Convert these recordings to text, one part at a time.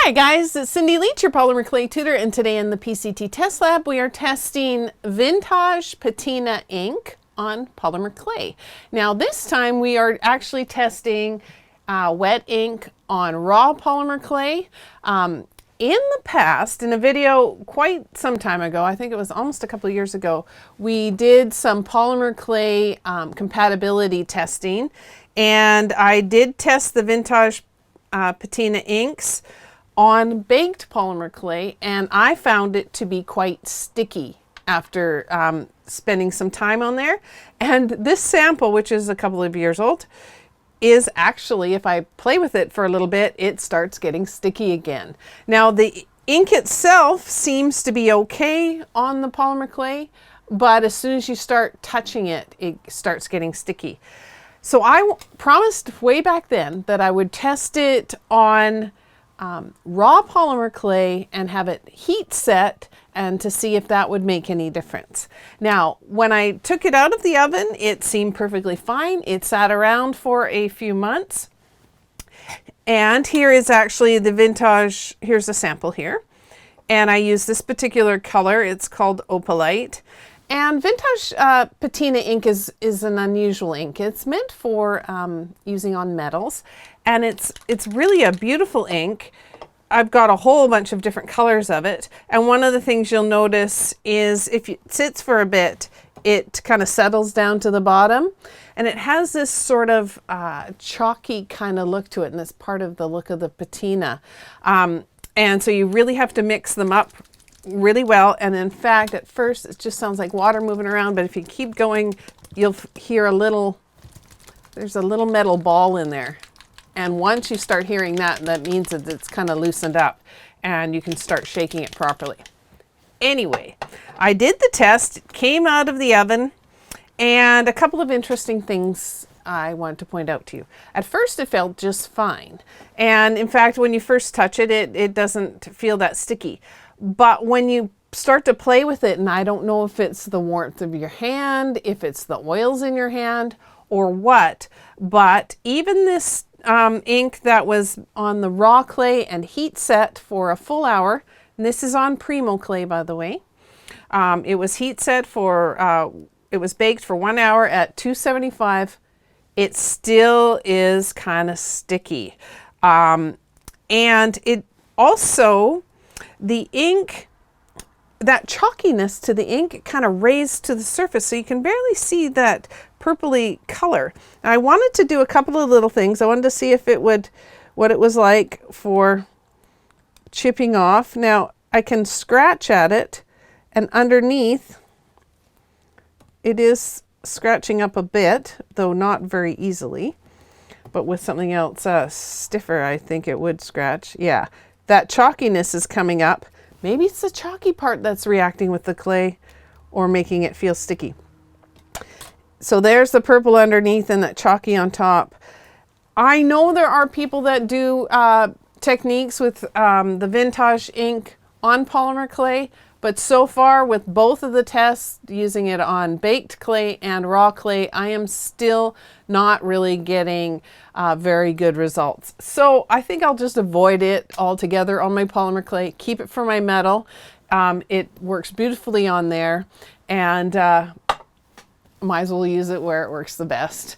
Hi guys, it's Cindy Leach, your polymer clay tutor, and today in the PCT test lab we are testing Vintaj Patina ink on polymer clay. Now this time we are actually testing wet ink on raw polymer clay. In the past, in a video quite some time ago, I think it was almost a couple of years ago, we did some polymer clay compatibility testing, and I did test the Vintaj Patina inks on baked polymer clay, and I found it to be quite sticky after spending some time on there. And this sample, which is a couple of years old, is actually, if I play with it for a little bit, it starts getting sticky again. Now the ink itself seems to be okay on the polymer clay, but as soon as you start touching it, it starts getting sticky. So I promised way back then that I would test it on raw polymer clay and have it heat set, and to see if that would make any difference. Now, when I took it out of the oven, it seemed perfectly fine. It sat around for a few months. And here is actually the Vintaj, here's a sample here. And I use this particular color, it's called Opalite. And Vintaj Patina ink is an unusual ink. It's meant for using on metals, and it's really a beautiful ink. I've got a whole bunch of different colors of it, and one of the things you'll notice is if it sits for a bit, it kind of settles down to the bottom, and it has this sort of chalky kind of look to it, and it's part of the look of the patina. And so you really have to mix them up really well, and in fact at first it just sounds like water moving around, but if you keep going you'll hear there's a little metal ball in there, and once you start hearing that, that means that it's kind of loosened up and you can start shaking it properly. Anyway, I did the test, it came out of the oven, and a couple of interesting things I want to point out to you. At first it felt just fine, and in fact when you first touch it, it doesn't feel that sticky. But when you start to play with it, and I don't know if it's the warmth of your hand, if it's the oils in your hand, or what, but even this ink that was on the raw clay and heat set for a full hour, and this is on Premo clay, by the way. It was heat set for, it was baked for 1 hour at 275. It still is kind of sticky. And it also, the ink, that chalkiness to the ink, it kind of raised to the surface, so you can barely see that purpley color. And I wanted to do a couple of little things. I wanted to see if it would, what it was like for chipping off. Now I can scratch at it, and underneath it is scratching up a bit, though not very easily. But with something else stiffer, I think it would scratch. Yeah, that chalkiness is coming up. Maybe it's the chalky part that's reacting with the clay or making it feel sticky. So there's the purple underneath and that chalky on top. I know there are people that do techniques with the Vintaj ink on polymer clay, but so far with both of the tests, using it on baked clay and raw clay, I am still not really getting very good results. So I think I'll just avoid it altogether on my polymer clay, keep it for my metal. It works beautifully on there, and might as well use it where it works the best.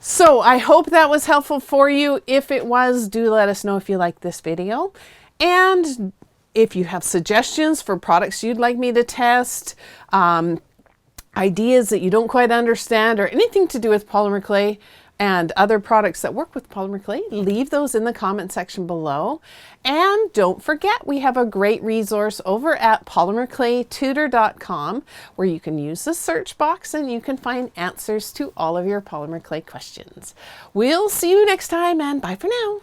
So I hope that was helpful for you. If it was, do let us know if you like this video. And if you have suggestions for products you'd like me to test, ideas that you don't quite understand, or anything to do with polymer clay and other products that work with polymer clay, leave those in the comment section below. And don't forget, we have a great resource over at polymerclaytutor.com where you can use the search box and you can find answers to all of your polymer clay questions. We'll see you next time, and bye for now.